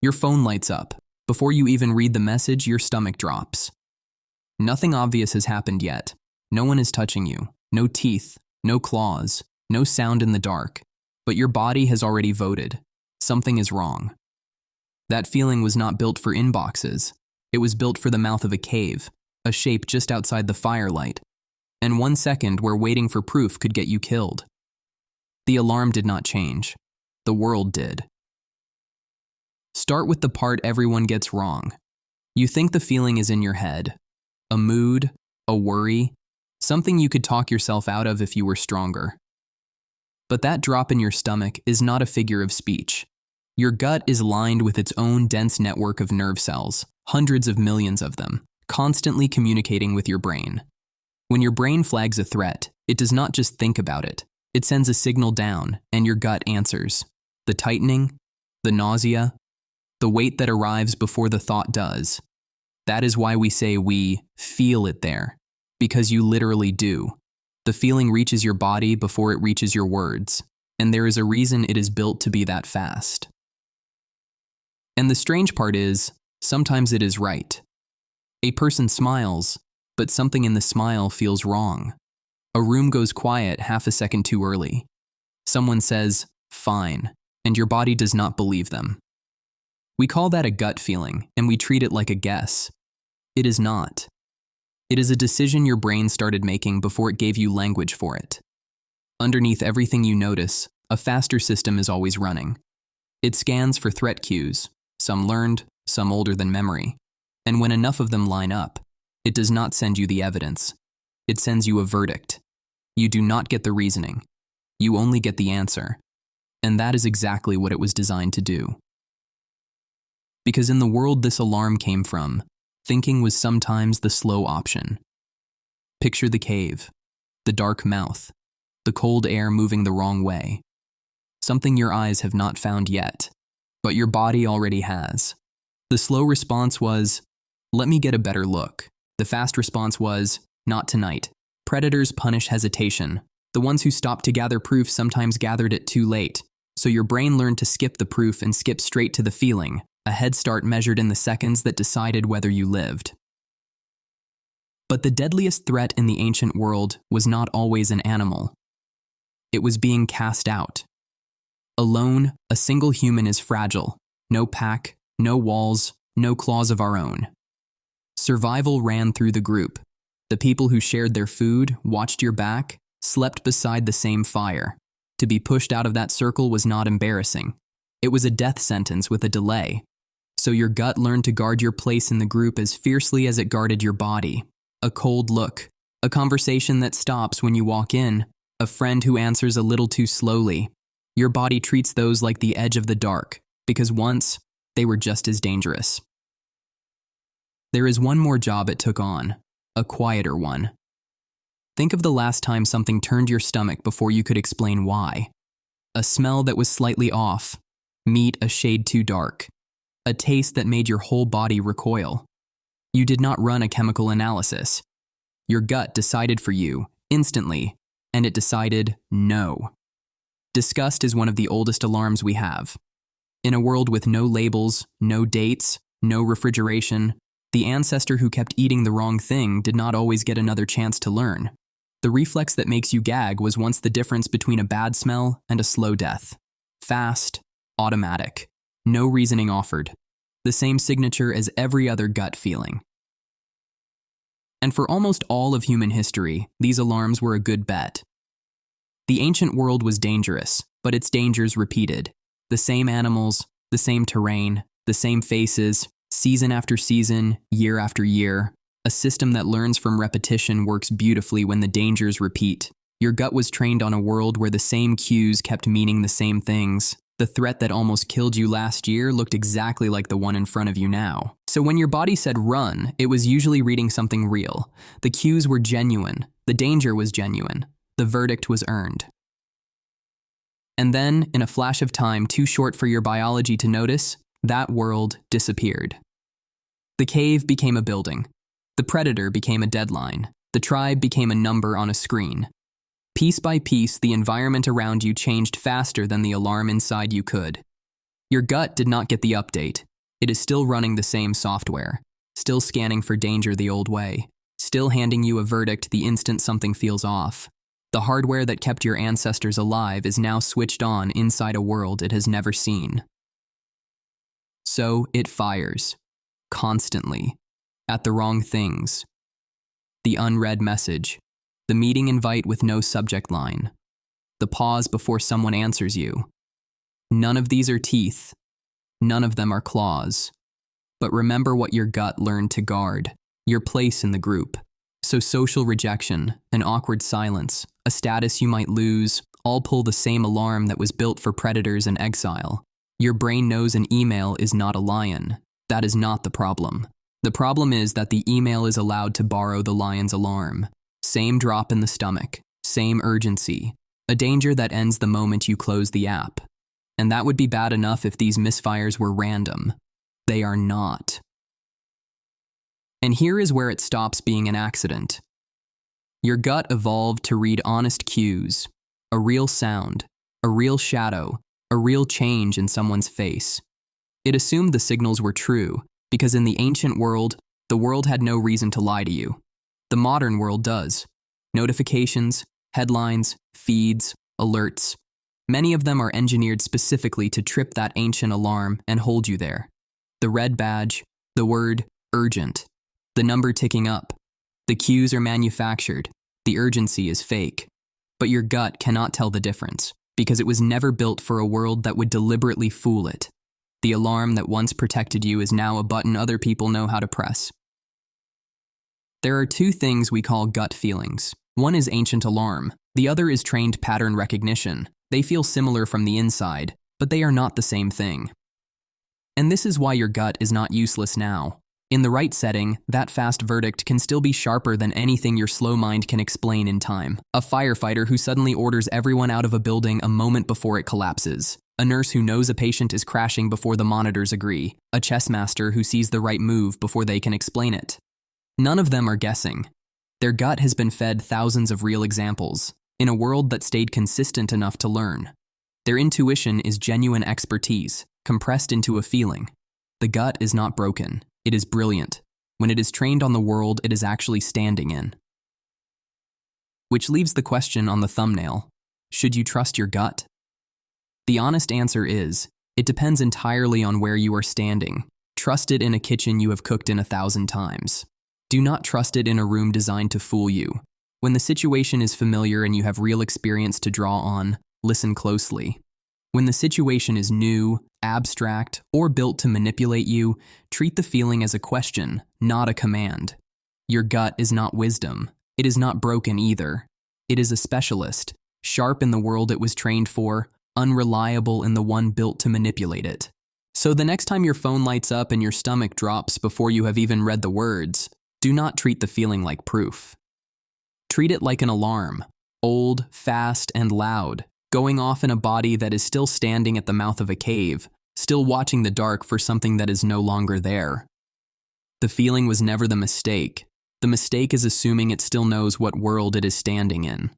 Your phone lights up. Before you even read the message, your stomach drops. Nothing obvious has happened yet. No one is touching you. No teeth, no claws, no sound in the dark. But your body has already voted. Something is wrong. That feeling was not built for inboxes. It was built for the mouth of a cave, a shape just outside the firelight. And 1 second where waiting for proof could get you killed. The alarm did not change. The world did. Start with the part everyone gets wrong. You think the feeling is in your head. A mood, a worry, something you could talk yourself out of if you were stronger. But that drop in your stomach is not a figure of speech. Your gut is lined with its own dense network of nerve cells, hundreds of millions of them, constantly communicating with your brain. When your brain flags a threat, it does not just think about it. It sends a signal down, and your gut answers. The tightening, the nausea, the weight that arrives before the thought does. That is why we say we feel it there, because you literally do. The feeling reaches your body before it reaches your words, and there is a reason it is built to be that fast. And the strange part is, sometimes it is right. A person smiles, but something in the smile feels wrong. A room goes quiet half a second too early. Someone says, "Fine," and your body does not believe them. We call that a gut feeling, and we treat it like a guess. It is not. It is a decision your brain started making before it gave you language for it. Underneath everything you notice, a faster system is always running. It scans for threat cues, some learned, some older than memory. And when enough of them line up, it does not send you the evidence. It sends you a verdict. You do not get the reasoning. You only get the answer. And that is exactly what it was designed to do. Because in the world this alarm came from, thinking was sometimes the slow option. Picture the cave, the dark mouth, the cold air moving the wrong way. Something your eyes have not found yet, but your body already has. The slow response was, "Let me get a better look." The fast response was, "Not tonight." Predators punish hesitation. The ones who stopped to gather proof sometimes gathered it too late. So your brain learned to skip the proof and skip straight to the feeling, a head start measured in the seconds that decided whether you lived. But the deadliest threat in the ancient world was not always an animal. It was being cast out. Alone, a single human is fragile. No pack, no walls, no claws of our own. Survival ran through the group. The people who shared their food, watched your back, slept beside the same fire. To be pushed out of that circle was not embarrassing. It was a death sentence with a delay. So your gut learned to guard your place in the group as fiercely as it guarded your body. A cold look, a conversation that stops when you walk in, a friend who answers a little too slowly. Your body treats those like the edge of the dark, because once, they were just as dangerous. There is one more job it took on, a quieter one. Think of the last time something turned your stomach before you could explain why. A smell that was slightly off, meat a shade too dark, a taste that made your whole body recoil. You did not run a chemical analysis. Your gut decided for you, instantly, and it decided no. Disgust is one of the oldest alarms we have. In a world with no labels, no dates, no refrigeration, the ancestor who kept eating the wrong thing did not always get another chance to learn. The reflex that makes you gag was once the difference between a bad smell and a slow death. Fast, automatic, no reasoning offered. The same signature as every other gut feeling. And for almost all of human history, these alarms were a good bet. The ancient world was dangerous, but its dangers repeated. The same animals, the same terrain, the same faces, season after season, year after year. A system that learns from repetition works beautifully when the dangers repeat. Your gut was trained on a world where the same cues kept meaning the same things. The threat that almost killed you last year looked exactly like the one in front of you now. So when your body said run, it was usually reading something real. The cues were genuine. The danger was genuine. The verdict was earned. And then, in a flash of time too short for your biology to notice, that world disappeared. The cave became a building. The predator became a deadline. The tribe became a number on a screen. Piece by piece, the environment around you changed faster than the alarm inside you could. Your gut did not get the update. It is still running the same software, still scanning for danger the old way, still handing you a verdict the instant something feels off. The hardware that kept your ancestors alive is now switched on inside a world it has never seen. So it fires, constantly, at the wrong things. The unread message, the meeting invite with no subject line, the pause before someone answers you. None of these are teeth. None of them are claws. But remember what your gut learned to guard, your place in the group. So social rejection, an awkward silence, a status you might lose, all pull the same alarm that was built for predators and exile. Your brain knows an email is not a lion. That is not the problem. The problem is that the email is allowed to borrow the lion's alarm. Same drop in the stomach, same urgency, a danger that ends the moment you close the app. And that would be bad enough if these misfires were random. They are not. And here is where it stops being an accident. Your gut evolved to read honest cues, a real sound, a real shadow, a real change in someone's face. It assumed the signals were true, because in the ancient world, the world had no reason to lie to you. The modern world does. Notifications, headlines, feeds, alerts. Many of them are engineered specifically to trip that ancient alarm and hold you there. The red badge, the word urgent, the number ticking up. The cues are manufactured, the urgency is fake. But your gut cannot tell the difference, because it was never built for a world that would deliberately fool it. The alarm that once protected you is now a button other people know how to press. There are two things we call gut feelings. One is ancient alarm, the other is trained pattern recognition. They feel similar from the inside, but they are not the same thing. And this is why your gut is not useless now. In the right setting, that fast verdict can still be sharper than anything your slow mind can explain in time. A firefighter who suddenly orders everyone out of a building a moment before it collapses. A nurse who knows a patient is crashing before the monitors agree. A chess master who sees the right move before they can explain it. None of them are guessing. Their gut has been fed thousands of real examples, in a world that stayed consistent enough to learn. Their intuition is genuine expertise, compressed into a feeling. The gut is not broken. It is brilliant. When it is trained on the world it is actually standing in. Which leaves the question on the thumbnail. Should you trust your gut? The honest answer is, it depends entirely on where you are standing. Trust it in a kitchen you have cooked in 1,000 times. Do not trust it in a room designed to fool you. When the situation is familiar and you have real experience to draw on, listen closely. When the situation is new, abstract, or built to manipulate you, treat the feeling as a question, not a command. Your gut is not wisdom. It is not broken either. It is a specialist, sharp in the world it was trained for, unreliable in the one built to manipulate it. So the next time your phone lights up and your stomach drops before you have even read the words, do not treat the feeling like proof. Treat it like an alarm, old, fast, and loud, going off in a body that is still standing at the mouth of a cave, still watching the dark for something that is no longer there. The feeling was never the mistake. The mistake is assuming it still knows what world it is standing in.